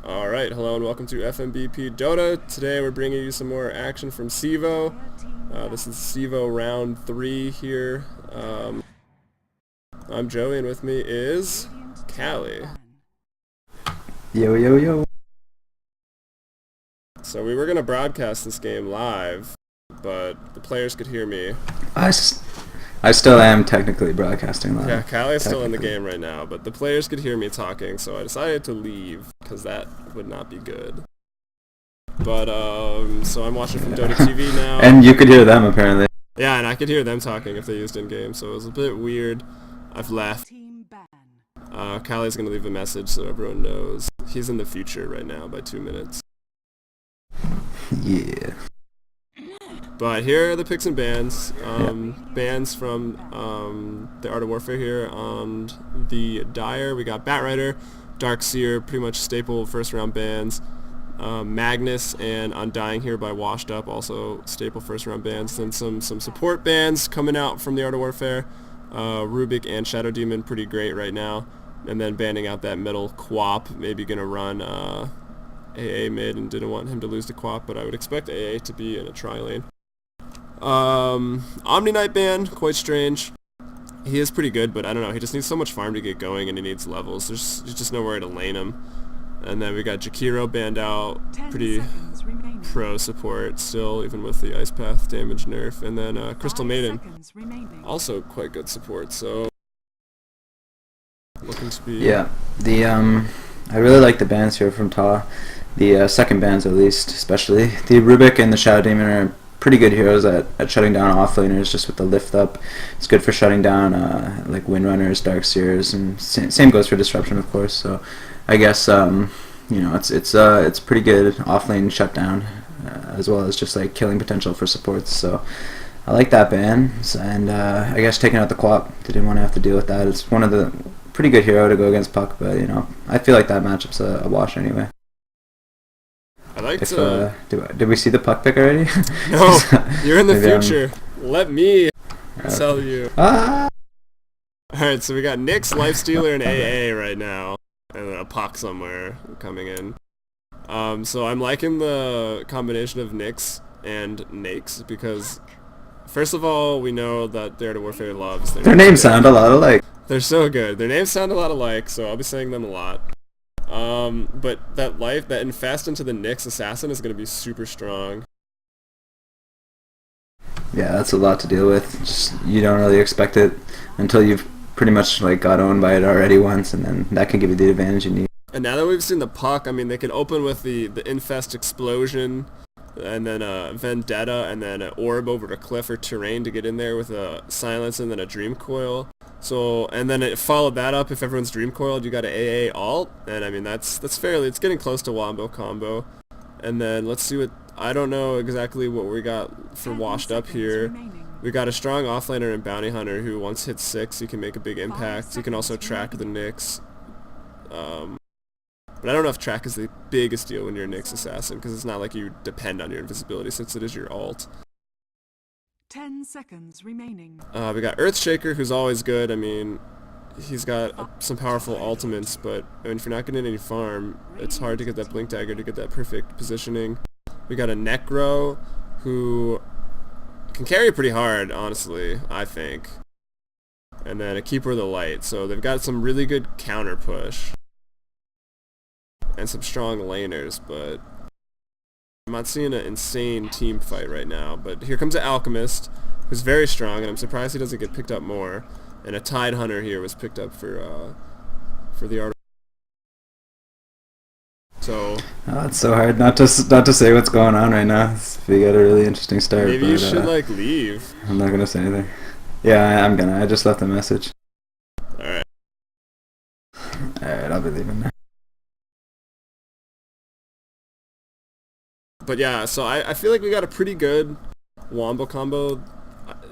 Alright, hello and welcome to fmbpdota. Today we're bringing you some more action from Cevo. This is Cevo round 3 here. I'm Joey and with me is CalE. Yo, yo, yo. So we were going to broadcast this game live, but the players could hear me. I still am technically broadcasting live. Yeah, CalE is still in the game right now, but the players could hear me talking, so I decided to leave, because that would not be good. But, so I'm watching from DotaTV now. And you could hear them, apparently. Yeah, and I could hear them talking if they used in-game, so it was a bit weird. I've left. CalE's going to leave a message so everyone knows. He's in the future right now by 2 minutes. Yeah. But here are the picks and bans. Bans from the Art of Warfare here. On the Dire, we got Batrider, Darkseer, pretty much staple first round bans. Magnus and Undying here by Washed Up, also staple first round bans. Then some support bans coming out from the Art of Warfare. Rubik and Shadow Demon pretty great right now. And then banning out that middle Quap, maybe gonna run AA mid, and didn't want him to lose to Quap, but I would expect AA to be in a tri-lane. Omni Knight ban, quite strange. He is pretty good, but I don't know, he just needs so much farm to get going and he needs levels. There's just nowhere to lane him. And then we got Jakiro banned out, pretty pro support still, even with the Ice Path damage nerf. And then Crystal Maiden, also quite good support, so looking to be... Yeah, I really like the bans here from TAW. The second bans, at least, especially. The Rubik and the Shadow Demon are pretty good heroes at shutting down offlaners just with the lift up. It's good for shutting down like Windrunners, Darkseers, and same goes for Disruption, of course. So I guess you know, it's pretty good offlane shutdown as well as just like killing potential for supports. So I like that ban, and I guess taking out the Quap, they didn't want to have to deal with that. It's one of the pretty good hero to go against Puck, but you know, I feel like that matchup's a wash anyway. I like Did we see the Puck pick already? No, you're in the future. Let me tell you. Alright, so we got Nyx, Lifestealer, and AA right now. And then a Puck somewhere coming in. So I'm liking the combination of Nyx and Nakes because, first of all, we know that the Art of Warfare loves their names sound a lot alike. They're so good. Their names sound a lot alike, so I'll be saying them a lot. But that infest into the Nyx assassin is going to be super strong. Yeah, that's a lot to deal with. Just, you don't really expect it until you've pretty much like got owned by it already once, and then that can give you the advantage you need. And now that we've seen the Puck, I mean, they can open with the infest explosion, and then a Vendetta, and then an orb over to Cliff or Terrain to get in there with a silence and then a Dream Coil. So, and then it followed that up, if everyone's Dream Coiled, you got an AA alt, and I mean, that's fairly, it's getting close to Wombo combo. And then let's see what, I don't know exactly what we got for Washed Up here. We got a strong offlaner and Bounty Hunter who once hits 6, you can make a big impact. You can also track the Nyx. But I don't know if track is the biggest deal when you're a Nyx assassin, because it's not like you depend on your invisibility since it is your alt. 10 seconds remaining. We got Earthshaker, who's always good. I mean, he's got some powerful ultimates, but I mean, if you're not getting any farm, it's hard to get that Blink Dagger to get that perfect positioning. We got a Necro, who can carry pretty hard, honestly, I think. And then a Keeper of the Light, so they've got some really good counter push. And some strong laners, but I'm not seeing an insane team fight right now. But here comes an Alchemist, who's very strong, and I'm surprised he doesn't get picked up more. And a Tide Hunter here was picked up for the Art. So it's so hard not to say what's going on right now. We got a really interesting start. Maybe you should like leave. I'm not gonna say anything. Yeah, I'm gonna. I just left a message. Alright. Alright, I'll be leaving now. But yeah, so I feel like we got a pretty good Wombo combo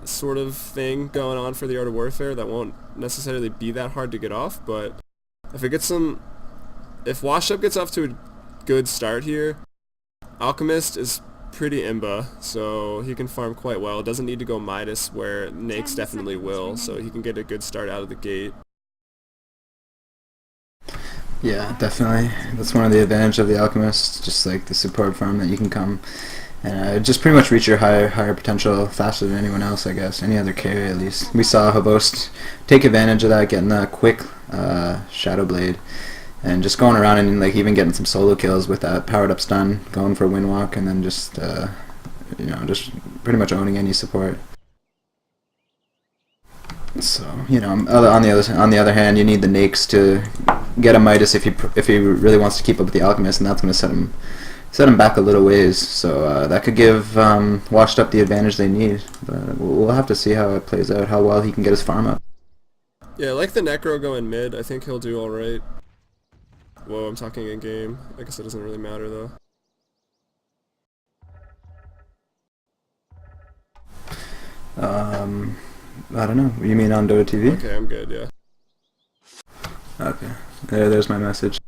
sort of thing going on for the Art of Warfare that won't necessarily be that hard to get off, but if it gets if Wash Up gets off to a good start here, Alchemist is pretty imba, so he can farm quite well. It doesn't need to go Midas where Nakes definitely will, so he can get a good start out of the gate. Yeah, definitely. That's one of the advantages of the Alchemist, just like the support farm that you can come and just pretty much reach your higher potential faster than anyone else, I guess. Any other carry, at least. We saw Hobost take advantage of that, getting that quick Shadow Blade, and just going around and like even getting some solo kills with that powered up stun, going for a windwalk, and then just just pretty much owning any support. So on the other hand, you need the Nakes to get a Midas if he really wants to keep up with the Alchemist, and that's going to set him back a little ways. So that could give Washed Up the advantage they need. But we'll have to see how it plays out, how well he can get his farm up. Yeah, I like the Necro going mid. I think he'll do all right. Whoa, I'm talking in game. I guess it doesn't really matter though. I don't know. You mean on DotaTV? Okay, I'm good. Yeah. Okay. There's my message.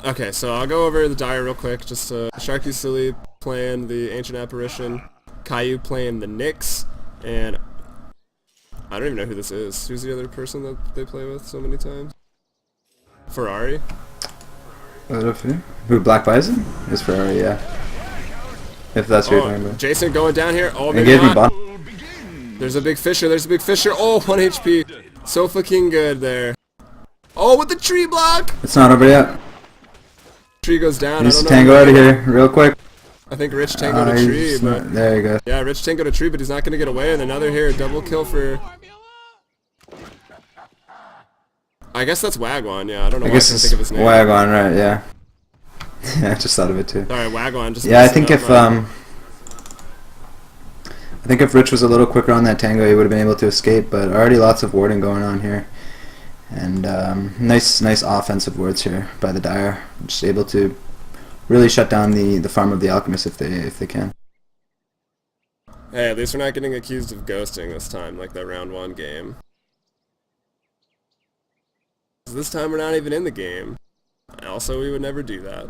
Okay, so I'll go over the dire real quick. Just Sharky Silly playing the Ancient Apparition, Caillou playing the Nyx, and I don't even know who this is. Who's the other person that they play with so many times? Ferrari? Who, Black Bison? Is Ferrari, yeah. If that's what you're talking about. Jason going down here. Oh, maybe not. There's a big Fisher. There's a big Fisher. Oh, 1 HP. So fucking good there. Oh, with the tree block. It's not over yet. Tree goes down. Needs to tango out of here real quick. I think Rich tangoed a tree, but there you go. Yeah, Rich tangoed a tree, but he's not gonna get away. And another here, double kill for. I guess that's Wagwan. Yeah, I don't know. I guess think of his name. Wagwan, right? Yeah. Yeah, I just thought of it too. Alright, Wagwan just. Yeah, I think if Rich was a little quicker on that tango, he would have been able to escape. But already lots of warding going on here, and nice offensive wards here by the Dire. Just able to really shut down the farm of the Alchemist if they can. Hey, at least we're not getting accused of ghosting this time, like that round 1 game. This time we're not even in the game. Also, we would never do that.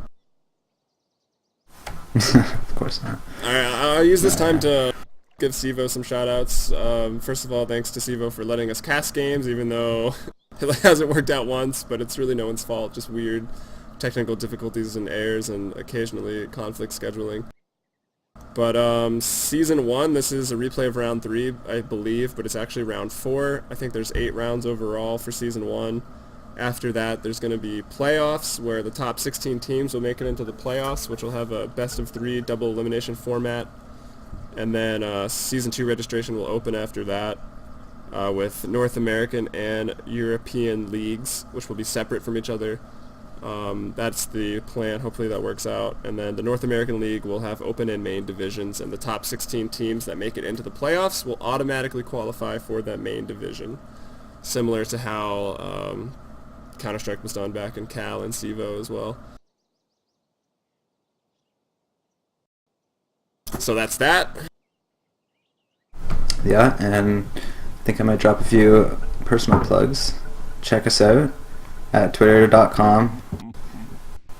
Of course not. Alright, I'll use this time to give Cevo some shoutouts. First of all, thanks to Cevo for letting us cast games, even though it hasn't worked out once, but it's really no one's fault, just weird technical difficulties and errors and occasionally conflict scheduling. But Season 1, this is a replay of Round 3, I believe, but it's actually Round 4. I think there's 8 rounds overall for Season 1. After that, there's going to be playoffs, where the top 16 teams will make it into the playoffs, which will have a best-of-3 double elimination format. And then Season 2 registration will open after that with North American and European leagues, which will be separate from each other. That's the plan. Hopefully that works out. And then the North American League will have open and main divisions, and the top 16 teams that make it into the playoffs will automatically qualify for that main division, similar to how Counter-Strike was done back in CalE and Cevo as well. So that's that. Yeah, and I think I might drop a few personal plugs. Check us out at twitter.com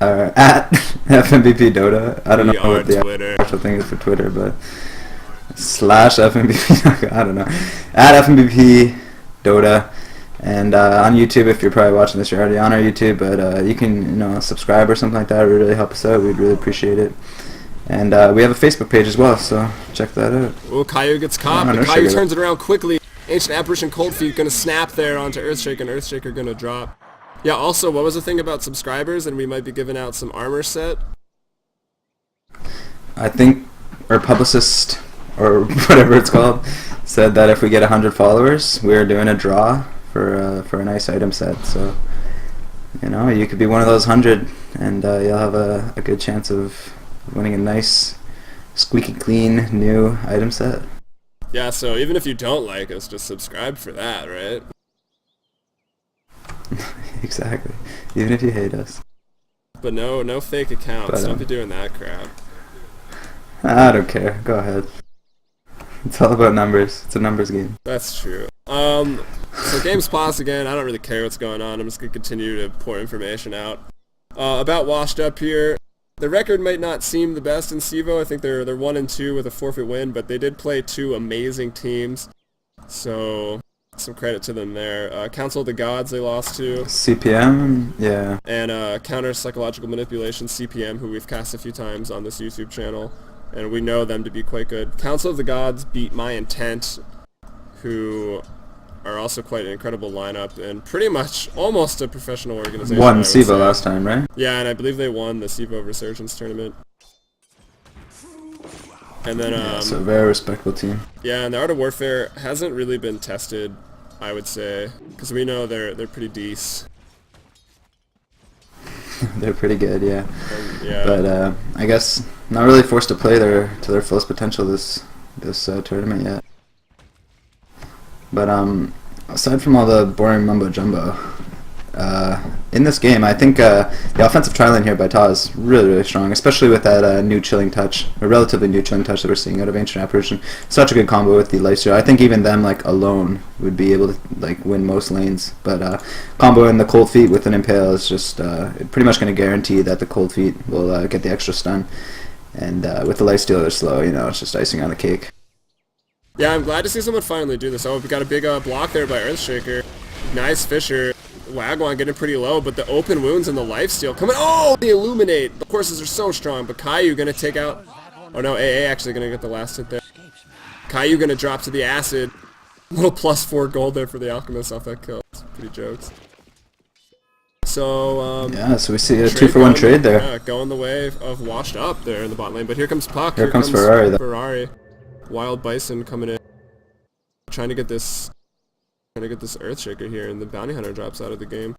or at fmbpdota. I don't know what the actual thing is for Twitter, but /fmbp. I don't know. At fmbpdota. And on YouTube, if you're probably watching this, you're already on our YouTube, but you can subscribe or something like that. It would really help us out. We'd really appreciate it. And we have a Facebook page as well, so check that out. Oh, Caillou gets caught, but Caillou turns it around quickly. Ancient Apparition Cold Feet gonna snap there onto Earthshake, and Earthshaker gonna drop. Yeah, also, what was the thing about subscribers, and we might be giving out some armor set? I think our publicist, or whatever it's called, said that if we get 100 followers, we're doing a draw for a nice item set. So, you could be one of those 100, and you'll have a good chance of winning a nice, squeaky clean new item set. Yeah, so even if you don't like us, just subscribe for that, right? Exactly. Even if you hate us. But no fake accounts. Don't be doing that crap. I don't care. Go ahead. It's all about numbers. It's a numbers game. That's true. So game's paused again. I don't really care what's going on. I'm just going to continue to pour information out. About Washed Up here. The record might not seem the best in Cevo. I think they're 1-2 with a forfeit win, but they did play 2 amazing teams. So some credit to them there. Council of the Gods they lost to. CPM, yeah. And Counter Psychological Manipulation, CPM, who we've cast a few times on this YouTube channel. And we know them to be quite good. Council of the Gods beat My Intent, who are also quite an incredible lineup and pretty much almost a professional organization. Won Cevo last time, right? Yeah, and I believe they won the Cevo Resurgence tournament. And then Yeah, so a very respectable team. yeah, and the Art of Warfare hasn't really been tested, I would say, because we know they're pretty decent. They're pretty good, yeah. Yeah. But I guess not really forced to play to their fullest potential this tournament yet. But aside from all the boring mumbo jumbo, in this game, I think the offensive tri-lane here by TAW is really, really strong, especially with that new chilling touch, a relatively new chilling touch that we're seeing out of Ancient Apparition. Such a good combo with the lifesteal. I think even them like alone would be able to like win most lanes. But combo in the cold feet with an impale is just pretty much going to guarantee that the cold feet will get the extra stun. And with the lifesteal they're slow, you know, it's just icing on the cake. Yeah, I'm glad to see someone finally do this. Oh, we got a big block there by Earthshaker. Nice Fisher. Wagwan getting pretty low, but the open wounds and the lifesteal coming. Oh, the Illuminate. The courses are so strong, but Caillou gonna take out. Oh no, AA actually gonna get the last hit there. Caillou gonna drop to the acid. Little +4 gold there for the Alchemist off that kill. It's pretty jokes. So yeah, so we see a 2-for-1 trade there. Yeah, going the way of Washed Up there in the bot lane, but here comes Puck. Here comes Ferrari. Ferrari. Wild Bison coming in, trying to get this Earthshaker here, and the Bounty Hunter drops out of the game.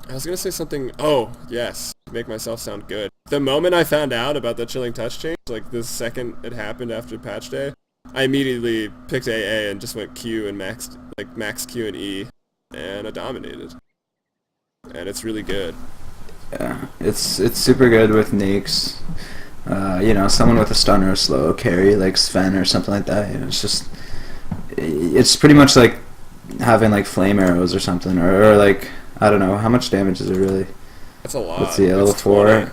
I was gonna say something. Oh yes, make myself sound good. The moment I found out about the chilling touch change, like the second it happened after patch day, I immediately picked AA and just went Q and max Q and E, and I dominated. And it's really good. Yeah, it's super good with Nakes. You know, someone with a stun or a slow carry like Sven or something like that. You know, it's pretty much like having like flame arrows or something, or like I don't know how much damage is it really. That's a lot. Let's see, at level 4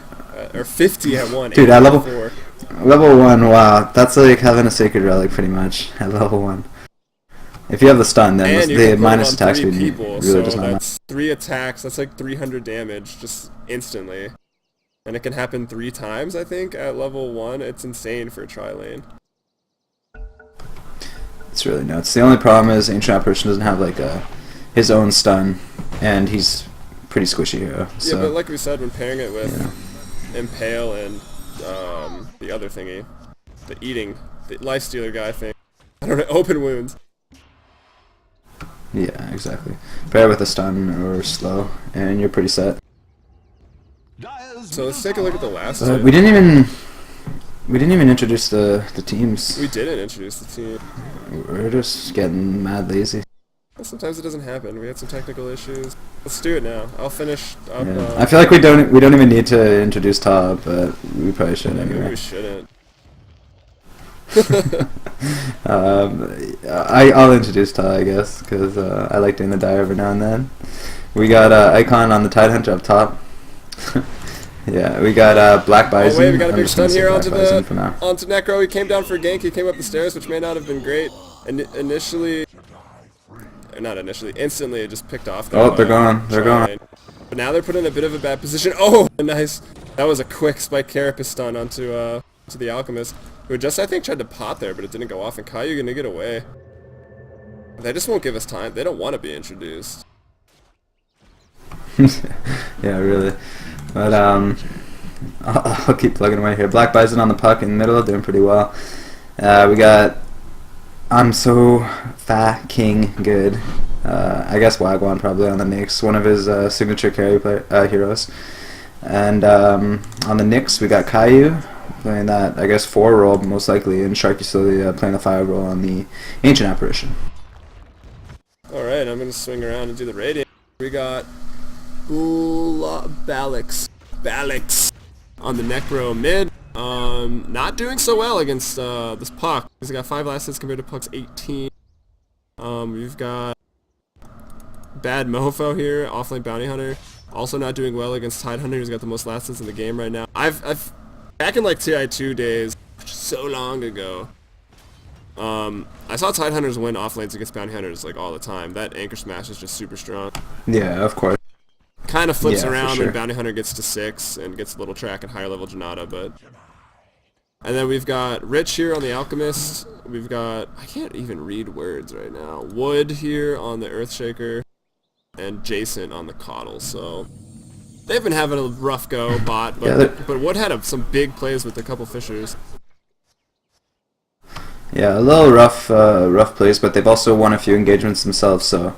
or 50 at 1. Dude, at level 4. Level 1, wow, that's like having a sacred relic pretty much at level 1. If you have the stun, then the minus attack speed really so does not matter. that's 3 attacks. That's like 300 damage just instantly. And it can happen 3 times, I think, at level 1. It's insane for a tri-lane. It's really nuts. The only problem is Ancient Apparition doesn't have like his own stun, and he's pretty squishy hero. So, yeah, but like we said, when pairing it with Impale and the other thingy, the Lifestealer guy thing, I don't know, Open Wounds. Yeah, exactly. Pair with a stun or slow, and you're pretty set. So let's take a look at the last But we didn't even introduce the teams. We didn't introduce the team. We're just getting mad lazy. Well, sometimes it doesn't happen. We had some technical issues. Let's do it now. I'll finish up. Yeah. I feel like we don't even need to introduce TAW, but we probably should anyway. Maybe we shouldn't. I'll introduce TAW, I guess, because I like doing the die every now and then. We got Icon on the Tidehunter up top. Yeah, we got Black Bison. Oh wait, we got a big stun here onto onto Necro. He came down for a gank. He came up the stairs, which may not have been great. And instantly, it just picked off. Oh, they're gone. They're gone. But now they're put in a bit of a bad position. Oh, nice. That was a quick Spike Carapace stun onto the Alchemist, who just, I think, tried to pot there, but it didn't go off. And Caillou gonna get away. They just won't give us time. They don't want to be introduced. Yeah, really. But I'll keep plugging away here. Black Bison on the puck in the middle, doing pretty well. We got I'm so fucking good. I guess Wagwan probably on the Nyx, one of his signature carry heroes. And on the Nyx we got Caillou playing that, I guess, 4 role most likely, and Sharky slowly playing the 5 role on the Ancient Apparition. Alright, I'm gonna swing around and do the Radiant. We got Balix on the Necro mid. Not doing so well against this Puck. He's got 5 last hits compared to Puck's 18. We've got Bad Mofo here, offlane Bounty Hunter. Also not doing well against Tidehunter, who's got the most last hits in the game right now. I've back in like TI2 days, so long ago, I saw Tidehunters win off lanes against Bounty Hunters like all the time. That anchor smash is just super strong. Yeah, of course. Kind of flips Yeah, for around sure. when Bounty Hunter gets to 6 and gets a little track at higher level Janata, but... And then we've got Rich here on the Alchemist. We've got... I can't even read words right now. Wood here on the Earthshaker. And Jason on the Coddle, so... They've been having a rough go, bot, but, Yeah, but Wood had some big plays with a couple Fishers. Yeah, a little rough plays, but they've also won a few engagements themselves. So,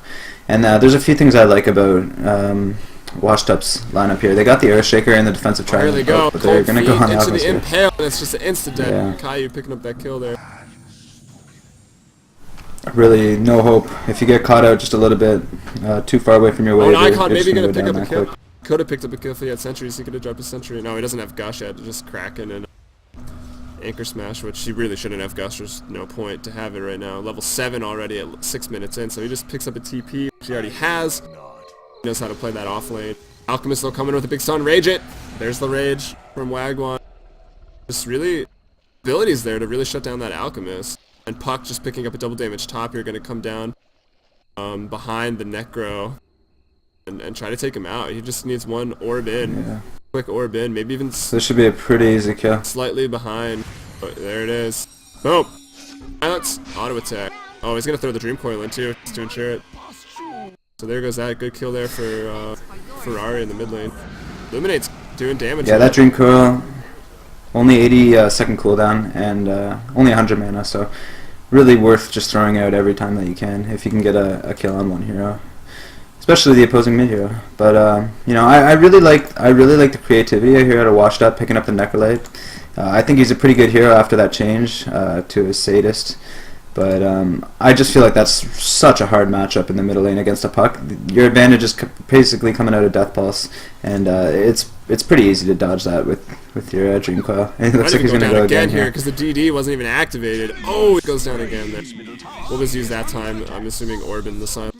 and there's a few things I like about Washed Up's lineup here. They got the Earthshaker and the defensive Here triangle, they go, but they're cold gonna go feet on the into the Alchemist here. Impale, and it's just an insta-dead. Yeah. Caillou picking up that kill there. Really, no hope. If you get caught out just a little bit too far away from your Oh, wave, an Icon you're just maybe gonna gonna pick go up down a that kill. quick. Could have picked up a kill if he had sentries. He could have dropped a sentry. No, he doesn't have Gush yet. Just Kraken and Anchor Smash, which he really shouldn't have Gush. There's no point to have it right now. Level 7 already at 6 minutes in, so he just picks up a TP, which he already has. He knows how to play that off lane. Alchemist though coming with a big stun. Rage it! There's the Rage from Wagwan. Just really abilities there to really shut down that Alchemist. And Puck just picking up a double damage top here, gonna come down behind the Necro and try to take him out. He just needs one orb in. Yeah. Quick orb in, maybe even So this should be a pretty easy kill. slightly behind. But there it is. Boom! Silence! Auto attack. Oh, he's gonna throw the Dream Coil in too, just to ensure it. So there goes that. Good kill there for Ferrari in the mid lane. Illuminate's doing damage. Yeah, that Dream Coil, only 80 second cooldown and only 100 mana, so really worth just throwing out every time that you can if you can get a kill on one hero, especially the opposing mid hero. But you know, I really like the creativity here at a Washed Up picking up the Necrolite. I think he's a pretty good hero after that change to a Sadist. But I just feel like that's such a hard matchup in the middle lane against a Puck. Your advantage is basically coming out of Death Pulse, and it's pretty easy to dodge that with your Dream Coil. And it looks like he's going to go again here. Because the DD wasn't even activated. Oh, it goes down again there. We'll just use that time. I'm assuming Orb in the silent.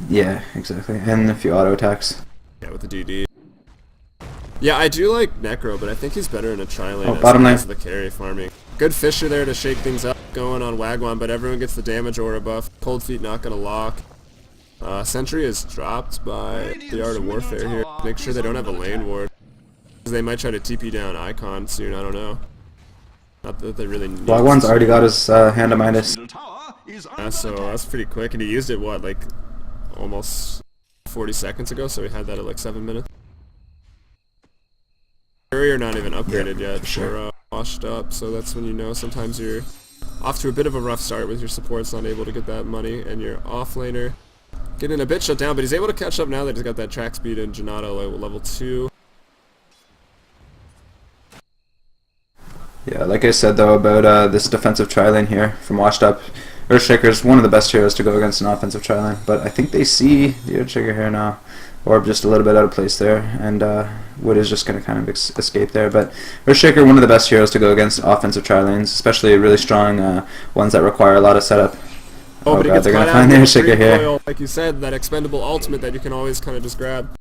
Yeah, exactly. And a few auto attacks. Yeah, with the DD. Yeah, I do like Necro, but I think he's better in a tri-lane Oh, bottom lane. as the carry farming. Good Fisher there to shake things up going on Wagwan, but everyone gets the damage aura buff. Cold Feet not going to lock. Sentry is dropped by the Art of Warfare here. Make sure they don't have a lane ward. They might try to TP down Icon soon, I don't know. Not that they really need Wagwan's already got his hand of Midas. Yeah, so that's pretty quick, and he used it, what, like almost 40 seconds ago, so he had that at like 7 minutes. Courier not even upgraded yet, sure. Washed Up, so that's when you know sometimes you're off to a bit of a rough start with your supports not able to get that money, and your offlaner getting a bit shut down, but he's able to catch up now that he's got that track speed in Janata level 2. Yeah, like I said though about this defensive tri-lane here from Washed Up, Earthshaker's one of the best heroes to go against an offensive tri-lane, but I think they see the Earthshaker here now. Orb just a little bit out of place there, and Wood is just going to kind of escape there. But Earthshaker, one of the best heroes to go against offensive tri-lanes, especially really strong ones that require a lot of setup. Oh, but God, they're going to out find the with Earthshaker here. Coil, like you said, that expendable ultimate that you can always kind of just grab.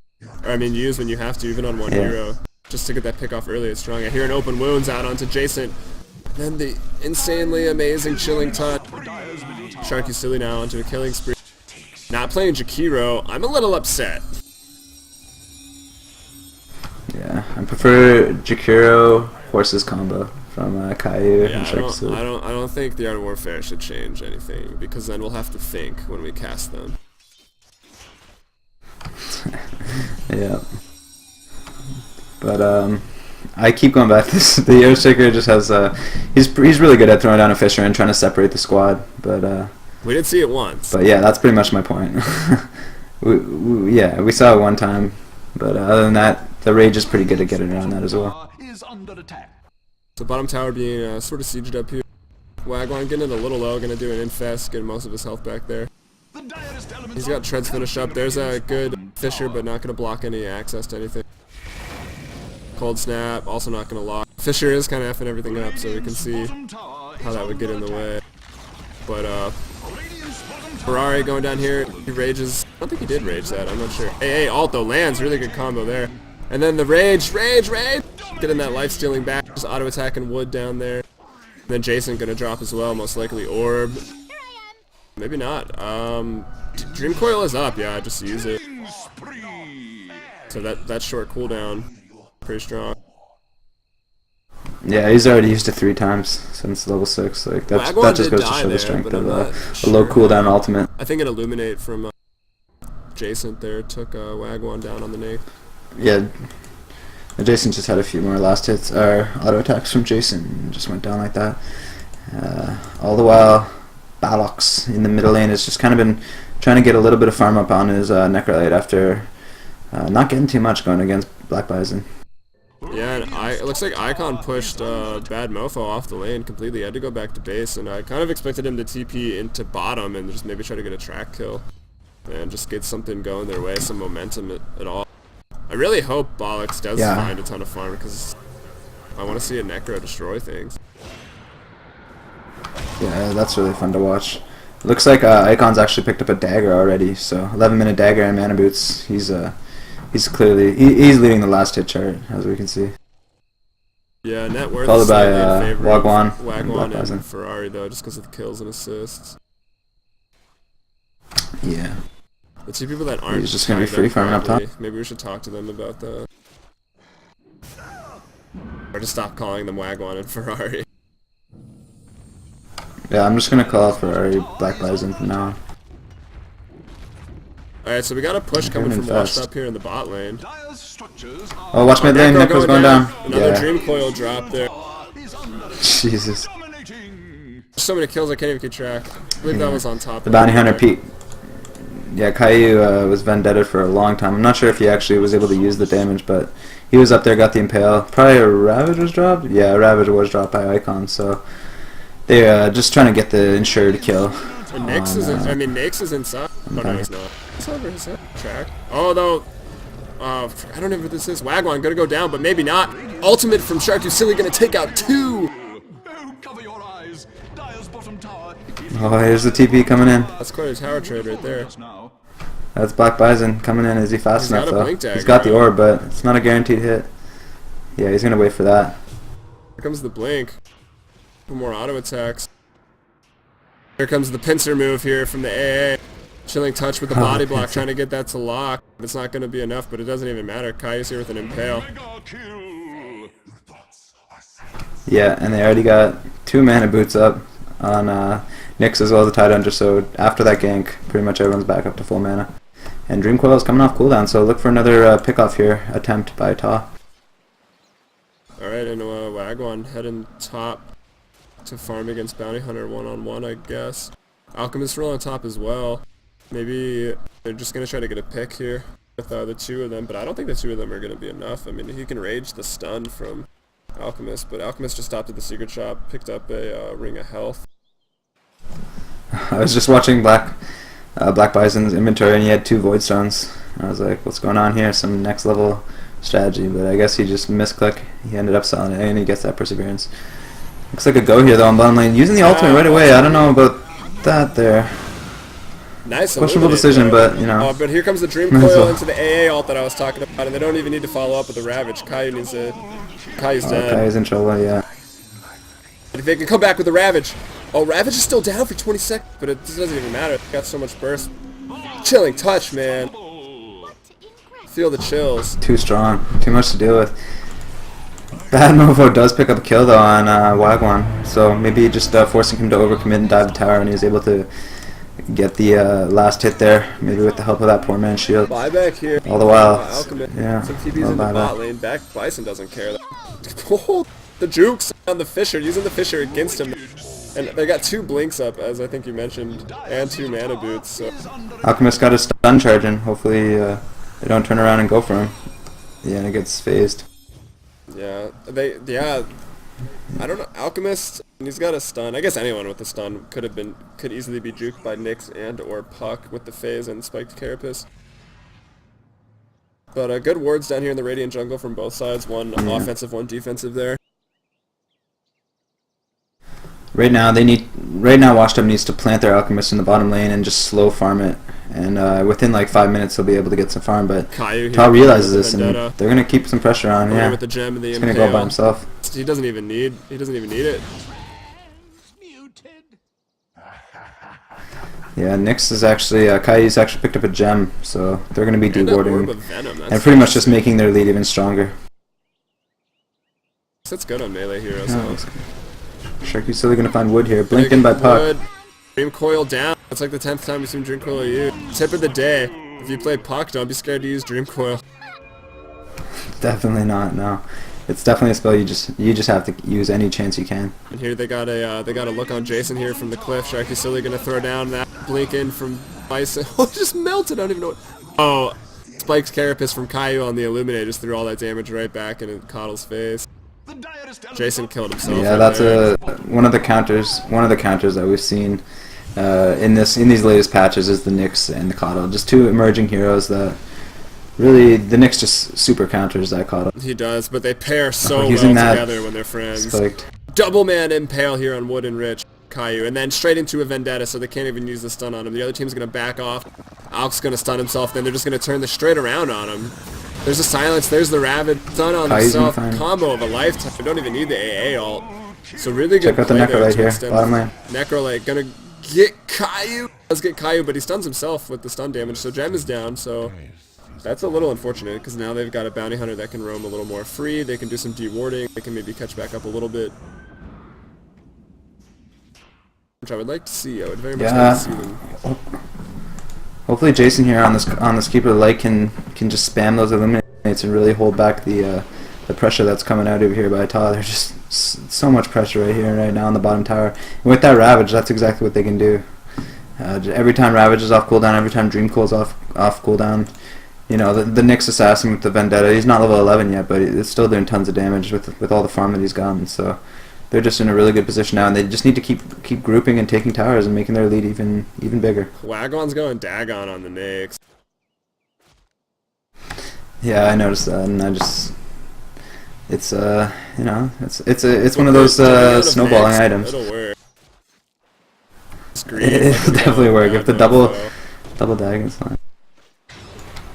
Or I mean use when you have to, even on one hero. Just to get that pick off early, it's strong. I hear an open wounds out onto Jason. Then the insanely amazing chilling touch. Sharky Silly now onto a killing spree. Not playing Jakiro, I'm a little upset. Yeah, I prefer Jakiro Horses combo from Caillou and Yeah, Sharky Silly. I don't think the Art of Warfare should change anything, because then we'll have to think when we cast them. Yeah. But I keep going back. The Earthshaker just has he's really good at throwing down a Fisher and trying to separate the squad. But We did see it once. yeah, that's pretty much my point. we saw it one time, but other than that, the Rage is pretty good at getting around that as well. So bottom tower being sort of sieged up here. Wagwan getting it a little low, gonna do an infest, getting most of his health back there. He's got Treads finish up. There's a good Fisher, but not gonna block any access to anything. Cold Snap, also not gonna lock. Fisher is kind of effing everything up, so we can see how that would get in the way. But Ferrari going down here, he rages. I don't think he did rage that, I'm not sure. Hey, alt though, lands, really good combo there. And then the rage! Getting that life stealing back, just auto attacking Wood down there. Then Jason gonna drop as well, most likely Orb. Maybe not. Dream Coil is up, yeah, just use it. So that short cooldown, pretty strong. Yeah, he's already used it 3 times since level 6. Like that just goes to show the strength of a low cooldown ultimate. I think an Illuminate from Jason there took Wagwan down on the Nate. Yeah, Jason just had a few more last hits or auto attacks from Jason, and just went down like that. All the while, Balox in the middle lane has just kind of been trying to get a little bit of farm up on his Necrolite after not getting too much going against Black Bison. Yeah, and it looks like Icon pushed Bad Mofo off the lane completely. He had to go back to base, and I kind of expected him to TP into bottom and just maybe try to get a track kill and just get something going their way, some momentum at all. I really hope Bollocks does find a ton of farm, because I want to see a Necro destroy things. Yeah, that's really fun to watch. Looks like Icon's actually picked up a dagger already, so 11-minute dagger and mana boots. He's clearly he's leading the last hit chart, as we can see. Yeah, net worth followed by in favor Wagwan and Ferrari though, just because of the kills and assists. Yeah. The 2 people that aren't. He's just gonna be free farming up top. Maybe we should talk to them about that, or just stop calling them Wagwan and Ferrari. Yeah, I'm just gonna call Ferrari Black Bison from now on. Alright, so we got a push coming from Washed Up here in the bot lane. Oh, watch mid lane, Necro's going down. Another Dream Coil drop there. Jesus. So many kills I can't even keep track. I believe that was on top. The Bounty Hunter Pete. Yeah, Caillou was vendetted for a long time. I'm not sure if he actually was able to use the damage, but he was up there, got the Impale. Probably a Ravage was dropped? Yeah, a Ravage was dropped by Icon, so they're just trying to get the ensured kill. And Nyx is inside. Oh no, he's not. He's over his head track. Oh no. I don't know what this is. Wagwan gonna go down, but maybe not. Ultimate from Shark, you're silly, gonna take out 2. Oh, here's the TP coming in. That's quite a tower trade right there. That's Black Bison coming in. Is he fast enough though? He's got the orb, but it's not a guaranteed hit. Yeah, he's gonna wait for that. Here comes the blink. For more auto attacks. Here comes the pincer move here from the AA. Chilling touch with the body block, trying to get that to lock. It's not going to be enough, but it doesn't even matter. Kai's here with an Impale. Yeah, and they already got 2 mana boots up on Nyx as well as the Tidehunter, so after that gank, pretty much everyone's back up to full mana. And Dream Coil is coming off cooldown, so look for another pick-off here, attempt by TAW. Alright, and Wagwan heading top to farm against Bounty Hunter one-on-one, I guess. Alchemist roll on top as well. Maybe they're just going to try to get a pick here with the 2 of them, but I don't think the 2 of them are going to be enough. I mean, he can rage the stun from Alchemist, but Alchemist just stopped at the secret shop, picked up a Ring of Health. I was just watching Black Bison's inventory, and he had 2 Void Stones. I was like, what's going on here? Some next level strategy, but I guess he just misclicked. He ended up selling it, and he gets that Perseverance. Looks like a go here though on bottom lane. Using the ultimate right away. I don't know about that there. Nice. Questionable decision, but you know. But here comes the Dream Coil into the AA ult that I was talking about, and they don't even need to follow up with the Ravage. Kai's dead. Kai's in trouble, yeah. If they can come back with the Ravage. Oh, Ravage is still down for 20 seconds, but it doesn't even matter. They got so much burst. Chilling touch, man. Feel the chills. Too strong. Too much to deal with. Bad Mofo does pick up a kill though on Wagwan, so maybe just forcing him to overcommit and dive the tower, and he's able to get the last hit there, maybe with the help of that poor man's shield. Buyback here. All the while, yeah. Some TP's in the bot lane. Back Bison doesn't care. Oh, the jukes on the Fisher, using the Fisher against him. And they got 2 blinks up, as I think you mentioned, and 2 mana boots. So. Alchemist got a stun charge in. Hopefully they don't turn around and go for him. Yeah, and it gets phased. Yeah, I don't know. Alchemist, he's got a stun. I guess anyone with a stun could easily be juked by Nyx and or Puck with the phase and spiked Carapace. But good wards down here in the Radiant jungle from both sides. One offensive, one defensive there. Right now, Washed Up needs to plant their Alchemist in the bottom lane and just slow farm it. And within like 5 minutes, they'll be able to get some farm. But TAW realizes this, and they're gonna keep some pressure on. Yeah, with the gem and the he's gonna go by himself. He doesn't even need it. Yeah, Nyx is actually, Kai's actually picked up a gem, so they're going to be And an orb dewarding of venom. and pretty much just making their lead even stronger. That's good on melee heroes. Yeah, Sharky's still going to find wood here. Blinked in by Puck. Dream Coil down. That's like the 10th time we've seen Dream Coil used. Tip of the day: if you play Puck, don't be scared to use Dream Coil. Definitely not. No, it's definitely a spell you just have to use any chance you can. And here they got a look on Jason here from the cliff. Sharky's silly gonna throw down that blink in from Bison. Oh, it just melted. I don't even know what. Oh, Spike's Carapace from Caillou on the Illuminate just threw all that damage right back in Coddle's face. Jason killed himself. Yeah, right that's there. one of the counters. One of the counters that we've seen in these latest patches is the Nyx and the Coddle. Just two emerging heroes that really the Nyx just super counters that Coddle. He does, but they pair so well using that together when they're friends. Spiked. Double man impale here on Wood and Rich Caillou, and then straight into a vendetta, so they can't even use the stun on him. The other team's gonna back off. Alk's gonna stun himself, then they're just gonna turn this straight around on him. There's a silence, there's the Ravage, stun on himself, combo of a lifetime. We don't even need the AA ult. So really good Check out the play Necro there right to here, extend bottom lane. Necro like gonna get Caillou. Let's get Caillou, but he stuns himself with the stun damage, so Gem is down, so that's a little unfortunate, because now they've got a bounty hunter that can roam a little more free, they can do some dewarding, they can maybe catch back up a little bit. Which I would like to see, I would very much like to see them. Hopefully Jason here on this Keeper Light can just spam those eliminates and really hold back the pressure that's coming out of here by TAW. There's just so much pressure right here and right now on the bottom tower. And with that Ravage, that's exactly what they can do. Every time Ravage is off cooldown, every time Dream Coil's off cooldown, you know, the Nyx Assassin with the Vendetta, he's not level 11 yet, but it's still doing tons of damage with all the farm that he's gotten. So they're just in a really good position now, and they just need to keep grouping and taking towers and making their lead even bigger. Wagon's going Dagon on the Nyx. Yeah, I noticed that, and it's you know, it's one of those snowballing items. It'll work. It'll definitely work if the double Dagon's fine.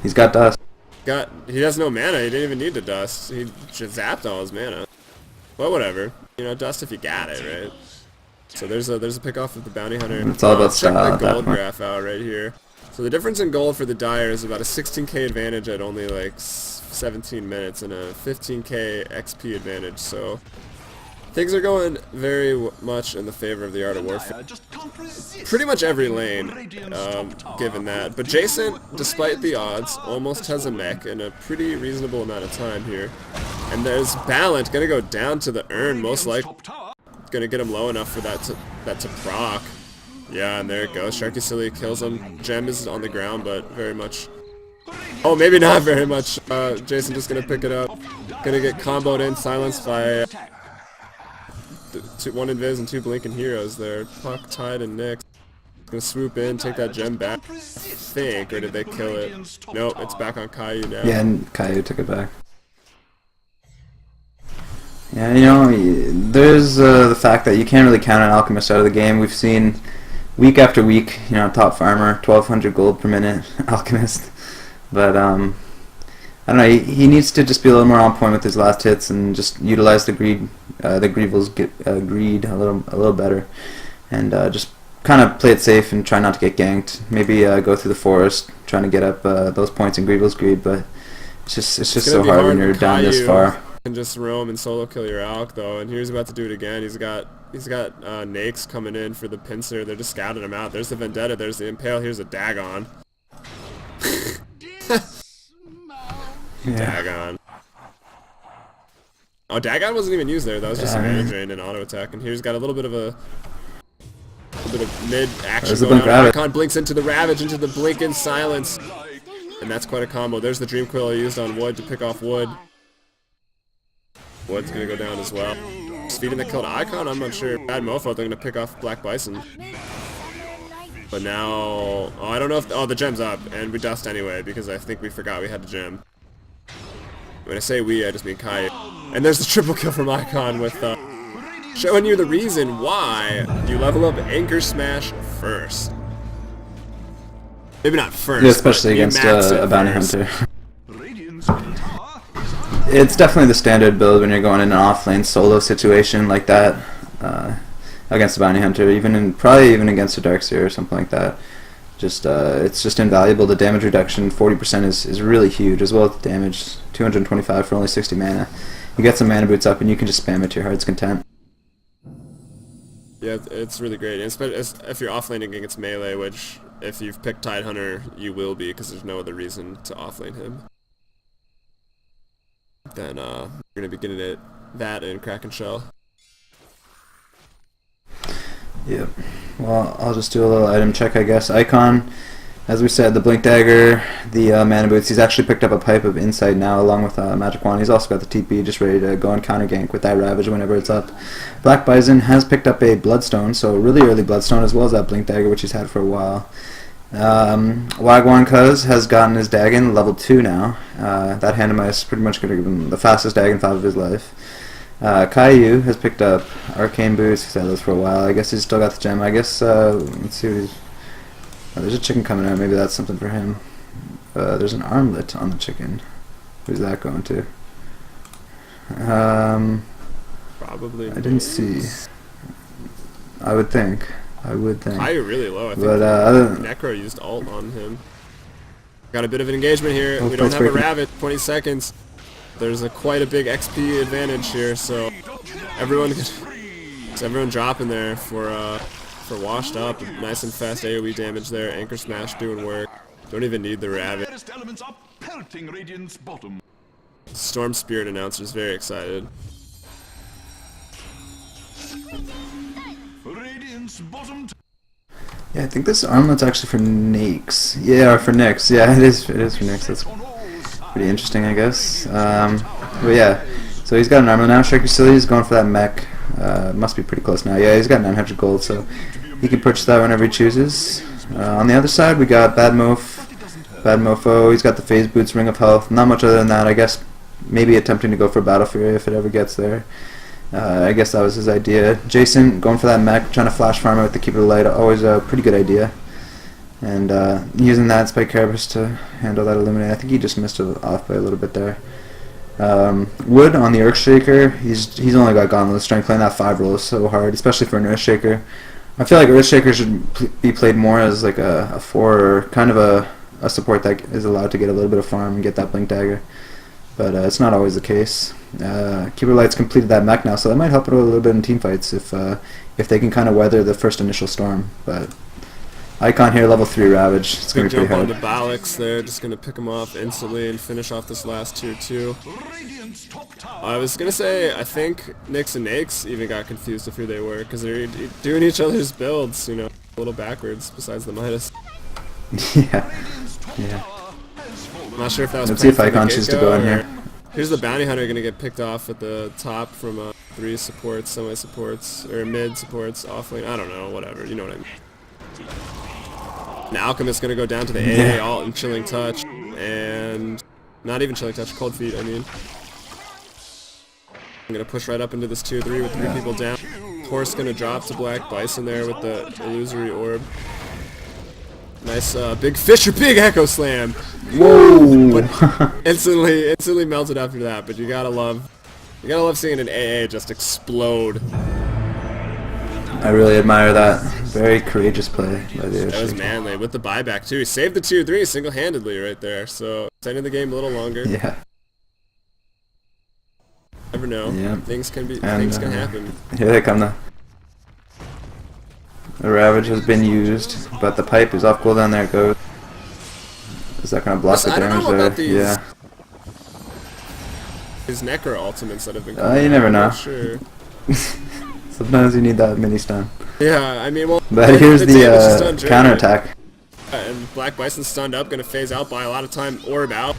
He's got dust. He has no mana. He didn't even need the dust. He just zapped all his mana. Well, whatever. You know, dust if you got it, right? So there's a pick off of the bounty hunter. It's all about style Check at the that gold point. graph out right here. So the difference in gold for the Dire is about a 16k advantage at only like 17 minutes and a 15k XP advantage. So things are going very much in the favor of the Art of Warfare. Pretty much every lane, given that. But Jason, despite the odds, almost has a mech in a pretty reasonable amount of time here. And there's Ballant, gonna go down to the urn, most likely. Gonna get him low enough for that to proc. Yeah, and there it goes. Sharky Silly kills him. Gem is on the ground, but very much... Oh, maybe not very much. Jason just gonna pick it up. Gonna get comboed in, silenced by... one Invis and two Blinking Heroes there. Puck, Tide, and Nyx. Gonna swoop in, take that gem back. I think, or did they kill it? Nope, it's back on Caillou now. Yeah, and Caillou took it back. Yeah, you know, there's the fact that you can't really count an Alchemist out of the game. We've seen week after week, you know, top farmer, 1200 gold per minute, Alchemist. But I don't know. He needs to just be a little more on point with his last hits and just utilize the greed, the Greevil's greed a little better, and just kind of play it safe and try not to get ganked. Maybe go through the forest, trying to get up those points in Greevil's greed. But it's just so hard when you're down this far. Can just roam and solo kill your Alk though, and he's about to do it again. He's got Nakes coming in for the pincer. They're just scouting him out. There's the Vendetta. There's the Impale. Here's a Dagon. Dagon. Oh, Dagon wasn't even used there. That was just a mana drain and auto attack. And here's got a little bit of mid action going on. Icon blinks into the Ravage, into the blink in silence, and that's quite a combo. There's the Dream Coil I used on Wood to pick off Wood. Wood's gonna go down as well. Speeding that killed Icon, I'm not sure. Bad Mofo, they're gonna pick off Black Bison. But now, oh, I don't know if, the gem's up, and we dust anyway, because I think we forgot we had the gem. When I say we, I just mean Kai. And there's the triple kill from Icon with, showing you the reason why you level up Anchor Smash first. Maybe not first, yeah, especially against a bounty hunter. It's definitely the standard build when you're going in an off-lane solo situation like that. against the bounty hunter, probably even against a Darkseer or something like that. Just it's just invaluable. The damage reduction 40% is really huge, as well as the damage 225 for only 60 mana. You get some mana boots up and you can just spam it to your heart's content. Yeah, it's really great, especially if you're offlaning against melee, which if you've picked Tidehunter, you will be, because there's no other reason to offlane him. Then you're gonna be getting it that and Kraken Shell. Yep. Well, I'll just do a little item check, I guess. Icon, as we said, the Blink Dagger, the mana boots. He's actually picked up a Pipe of Insight now, along with Magic Wand. He's also got the TP, just ready to go and counter gank with that Ravage whenever it's up. Black Bison has picked up a Bloodstone, so really early Bloodstone, as well as that Blink Dagger, which he's had for a while. Wagwan Cuz has gotten his Dagon level 2 now. That Handymice is pretty much going to give him the fastest Dagon 5 of his life. Caillou has picked up Arcane Boots. He's had those for a while. I guess he's still got the gem. I guess, let's see what he's... Oh, there's a chicken coming out. Maybe that's something for him. There's an armlet on the chicken. Who's that going to? Probably. I didn't see. I would think. Caillou really low, I think. But, Necro used ult on him. Got a bit of an engagement here. Oh, We don't have a breaking. Ravage. 20 seconds. There's quite a big XP advantage here, so everyone dropping there for washed up. Nice and fast AoE damage there. Anchor Smash doing work. Don't even need the Ravage. Storm Spirit announcer's very excited. yeah, I think this armlet's actually for Nyx. Yeah, or for Nyx. Yeah, it is for Nyx. That's pretty interesting, I guess. But yeah, so he's got an armor now. Striker Silly's going for that mech. Must be pretty close now. Yeah, he's got 900 gold, so he can purchase that whenever he chooses. On the other side, we got Bad Mofo. He's got the Phase Boots, Ring of Health. Not much other than that, I guess. Maybe attempting to go for Battle Fury if it ever gets there. I guess that was his idea. Jason going for that mech, trying to flash farm it with the Keeper of the Light. Always a pretty good idea. And using that Spike Carapace to handle that Illuminate. I think he just missed it off by a little bit there. Wood on the Earthshaker. He's only got Gauntlet Strength. Playing that 5 roll is so hard, especially for an Earthshaker. I feel like Earthshaker should be played more as like a 4 or kind of a support that is allowed to get a little bit of farm and get that Blink Dagger. But it's not always the case. Keeper Light's completed that mech now, so that might help it a little bit in team fights if they can kind of weather the first initial storm. But Icon here, level 3 Ravage. It's going to be pretty hard. Jump on the Balix there, just going to pick him off instantly and finish off this last tier 2. I was going to say, I think Nyx and Nakes even got confused of who they were, because they're doing each other's builds, you know, a little backwards besides the Midas. Yeah. I'm not sure if that was Let's see if planned from Icon the chooses to get-go, go in or- here. Here's the Bounty Hunter going to get picked off at the top from 3 supports, semi-supports, or mid supports, offlane, I don't know, whatever, you know what I mean. An Alchemist going to go down to the AA alt and Chilling Touch, and not even Chilling Touch, Cold Feet, I mean. I'm going to push right up into this tier 3 with 3 people down. Horse going to drop to Black Bison there with the Illusory Orb. Nice big Fisher Pig Echo Slam! Whoa! But instantly melted after that, but you gotta love seeing an AA just explode. I really admire that. Very courageous play by the That was Earthshaker. manly with the buyback too. He saved the tier 3 single-handedly right there, so extending the game a little longer. Yeah. Never know. Yeah. Things can And, happen. Here they come. The Ravage has been used, but the Pipe is off cooldown. There it goes. Is that going to block the I don't damage know about there? these- Yeah. His Necro ultimates that have been You never I'm know. not sure. Sometimes you need that mini stun. Yeah, I mean, well. But here's damage is the done during counterattack. it. And Black Bison stunned up, gonna phase out by a lot of time. Orb out.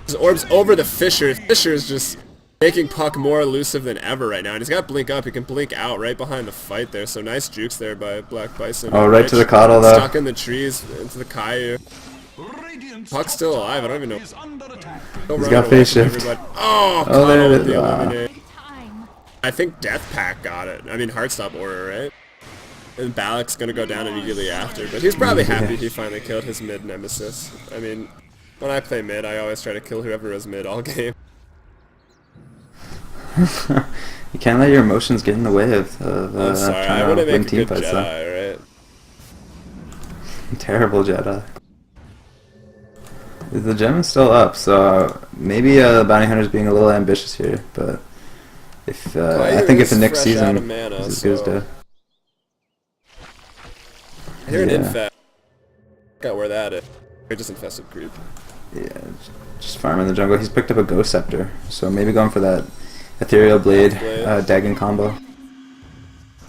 His orb's over the Fisher. Fisher is just making Puck more elusive than ever right now. And he's got Blink up. He can blink out right behind the fight there. So nice jukes there by Black Bison. Oh, right to the Coddle though. Stuck in the trees into the Caillou. Puck's still alive. I don't even know. He's got phase shift. Oh, Oh, there Coddle it with is. the Ah. eliminate. I think Death Pack got it. I mean, Heartstop Order, right? And Balak's gonna go down immediately after, but he's probably happy he finally killed his mid nemesis. I mean, when I play mid, I always try to kill whoever is mid all game. You can't let your emotions get in the way of I'm sorry, I trying want to to win make a team good fights. Though. Jedi, right? Terrible Jedi. The gem is still up, so maybe the bounty hunter's being a little ambitious here, but if I think if the next season is as good as dead. I hear an infest. Got where that is. It just infested creep. Yeah, just farming the jungle. He's picked up a Ghost Scepter, so maybe going for that Ethereal Blade, Dagon combo.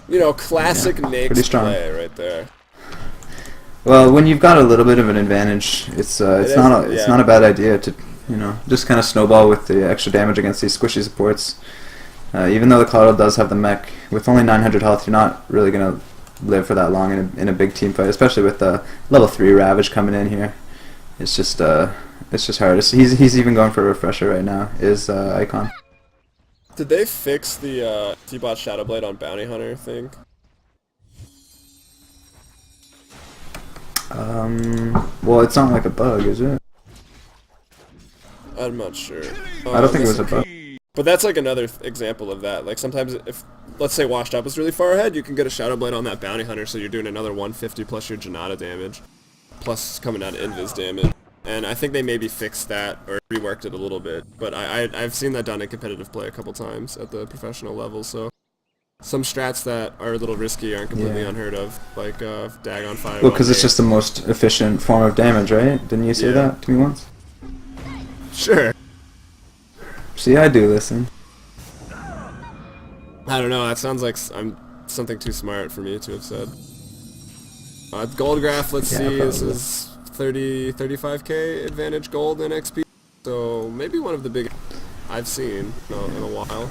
You know, classic Nake's strong play right there. Well, when you've got a little bit of an advantage, it's not a bad idea to just kind of snowball with the extra damage against these squishy supports. Even though the Coddle does have the mech, with only 900 health, you're not really gonna live for that long in a big team fight, especially with the level 3 Ravage coming in here. It's just hard. He's even going for a refresher right now. Is Icon? Did they fix the T-Bot Shadowblade on Bounty Hunter thing? Well, it's not like a bug, is it? I'm not sure. I don't think it was a bug. But that's like another example of that. Like sometimes if, let's say Washed Up is really far ahead, you can get a Shadowblade on that Bounty Hunter, so you're doing another 150 plus your Janata damage. Plus coming out of Invis damage. And I think they maybe fixed that, or reworked it a little bit. But I've seen that done in competitive play a couple times at the professional level, so... Some strats that are a little risky aren't completely unheard of, like Dagon Fire. Well, because it's just the most efficient form of damage, right? Didn't you say that to me once? Sure. See, I do listen. I don't know, that sounds like I'm something too smart for me to have said. Gold graph, let's see, this is 35k advantage gold in XP, so maybe one of the big I've seen in a while.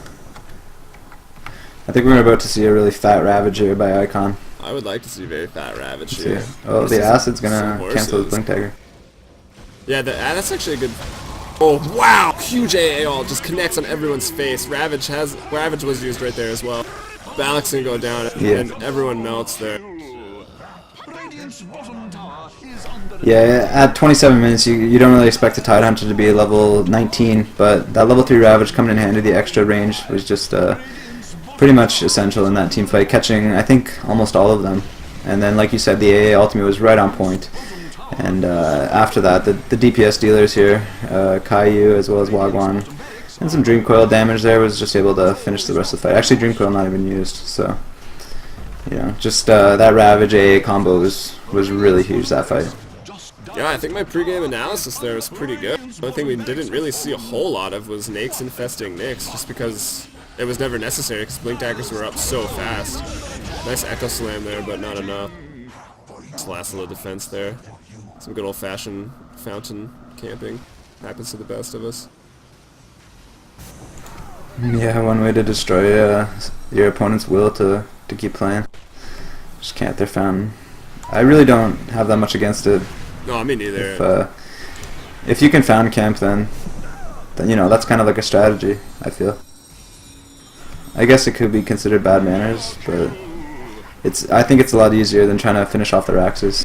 I think we're about to see a really fat Ravage here by Icon. I would like to see very fat Ravage here. Oh, the Acid's gonna cancel the Blink Dagger. Yeah, that's actually a good... Oh, wow! Huge AA ult just connects on everyone's face. Ravage was used right there as well. Balak's gonna go down, and everyone melts there. Yeah, at 27 minutes, you don't really expect a Tide Hunter to be level 19, but that level 3 Ravage coming in handy, the extra range was just pretty much essential in that team fight, catching, I think, almost all of them. And then, like you said, the AA ultimate was right on point. And after that, the DPS dealers here, Caillou as well as Wagwan, and some Dream Coil damage there, was just able to finish the rest of the fight. Actually, Dream Coil not even used, so... just that Ravage AA combo was really huge, that fight. Yeah, I think my pregame analysis there was pretty good. The only thing we didn't really see a whole lot of was Nakes infesting Nyx, just because it was never necessary, because Blink Daggers were up so fast. Nice Echo Slam there, but not enough. Just last little defense there. Some good old-fashioned fountain camping. Happens to the best of us. Yeah, one way to destroy your opponent's will to keep playing. Just camp their fountain. I really don't have that much against it. No, me neither. If you can fountain camp, then that's kind of like a strategy, I feel. I guess it could be considered bad manners, but I think it's a lot easier than trying to finish off their axes.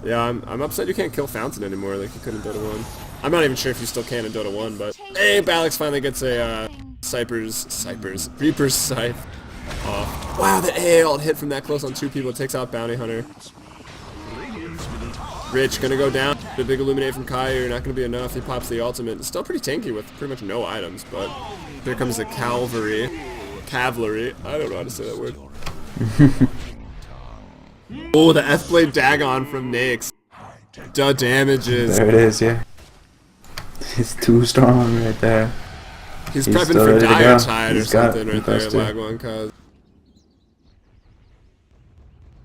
Yeah, I'm upset you can't kill Fountain anymore like you could in Dota 1. I'm not even sure if you still can in Dota 1, but... Hey, Balix finally gets a Reaper's Scythe off. Wow, the AA ult hit from that close on 2 people. It takes out Bounty Hunter. Rich gonna go down. The big Illuminate from Caillou, not gonna be enough. He pops the ultimate. It's still pretty tanky with pretty much no items, but here comes the Cavalry. I don't know how to say that word. Oh, the F-Blade Dagon from Nyx. The damages. There it is, yeah. He's too strong right there. He's prepping for Dire Tide or something right there, Lagwan Cause.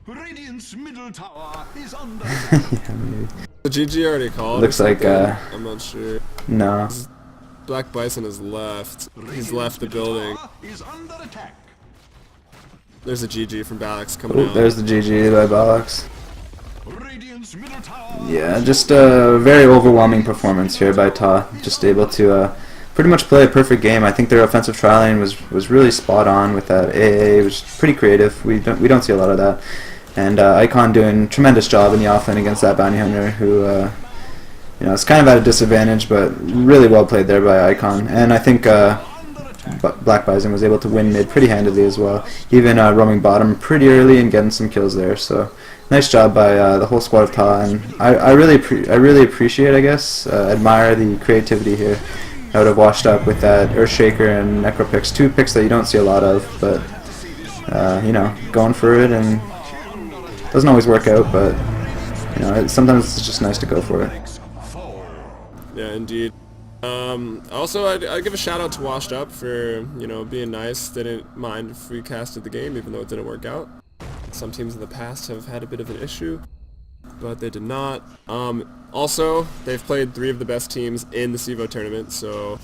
Radiant's middle tower is under yeah, maybe. The GG already called. Looks like I'm not sure. No. Black Bison is left. He's left the building. There's a GG from Balix coming out. There's the GG by Balix. Yeah, just a very overwhelming performance here by TAW. Just able to pretty much play a perfect game. I think their offensive trialing was really spot on with that AA. It was pretty creative. We don't see a lot of that. And Icon doing a tremendous job in the offlane against that Bounty Hunter, who you know, it's kind of at a disadvantage, but really well played there by Icon. And I think Black Bison was able to win mid pretty handily as well, even roaming bottom pretty early and getting some kills there. So nice job by the whole squad of TAW, and I really appreciate, I guess, admire the creativity here. I would have washed up with that Earthshaker and Necro picks, 2 picks that you don't see a lot of, but you know, going for it, and doesn't always work out, but you know, sometimes it's just nice to go for it. Yeah, indeed. Also, I'd give a shout out to Washed Up for, you know, being nice. They didn't mind if we casted the game, even though it didn't work out. Some teams in the past have had a bit of an issue, but they did not. Also, they've played 3 of the best teams in the Cevo tournament, so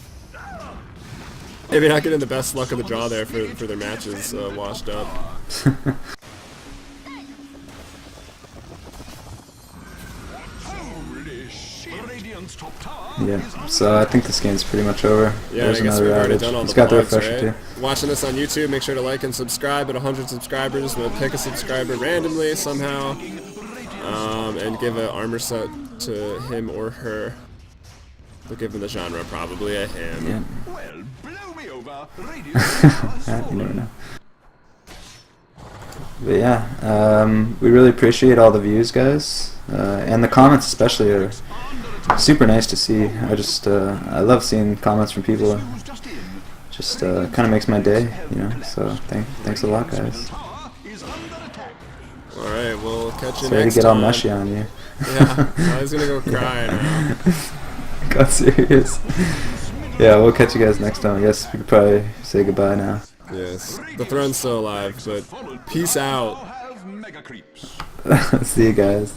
maybe not getting the best luck of the draw there for their matches. Washed Up. Yeah, so I think this game's pretty much over. Yeah, There's I guess another we've already outage. done all He's the got the plugs, refresher right? too. Watching this on YouTube, make sure to like and subscribe. At 100 subscribers, we'll pick a subscriber randomly somehow, and give an armor set to him or her. We'll give them the genre, probably a him. Yeah. Well, blow me over. You never know. But yeah, we really appreciate all the views, guys, and the comments especially are super nice to see. I love seeing comments from people. Just kind of makes my day, you know. So thanks a lot, guys. All right, we'll catch you Sorry next to get all time. mushy on you. Yeah, I was gonna go cry now. Got serious. Yeah, we'll catch you guys next time. I guess we could probably say goodbye now. Yes, the throne's still alive, but peace out. Have mega creeps. See you guys.